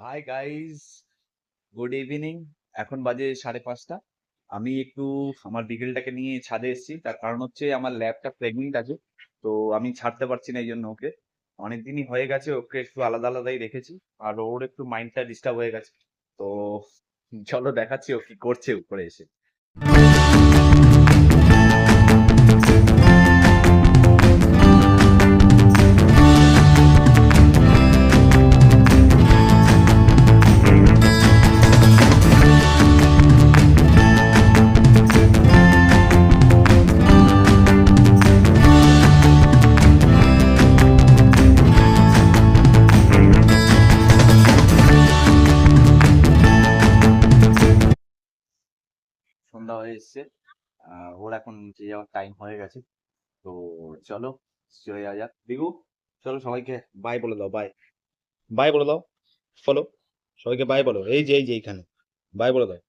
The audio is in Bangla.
Hi guys, good evening. এখন বাজে 5:30। আমি একটু আমার বিকেলটাকে নিয়ে ছাদে এসেছি। তার কারণ হচ্ছে আমার ল্যাবটা প্রেগনেন্ট আছে, তো আমি ছাড়তে পারছি না। এই জন্য ওকে অনেকদিনই হয়ে গেছে, ওকে একটু আলাদা আলাদাই রেখেছি। আর ওর একটু মাইন্ডটা ডিস্টার্ব হয়ে গেছে। তো চলো দেখাচ্ছি ও কি করছে উপরে এসে। সন্ধ্যা হয়ে এসছে, ওর এখন নিচে যাওয়ার টাইম হয়ে গেছে। তো চলো চলে যাওয়া যাক। দিগু, চলো সবাইকে বাই বলে দাও। বাই বাই বলে দাও। ফলো, সবাইকে বাই বলো। এই যে এইখানে বাই বলে দাও।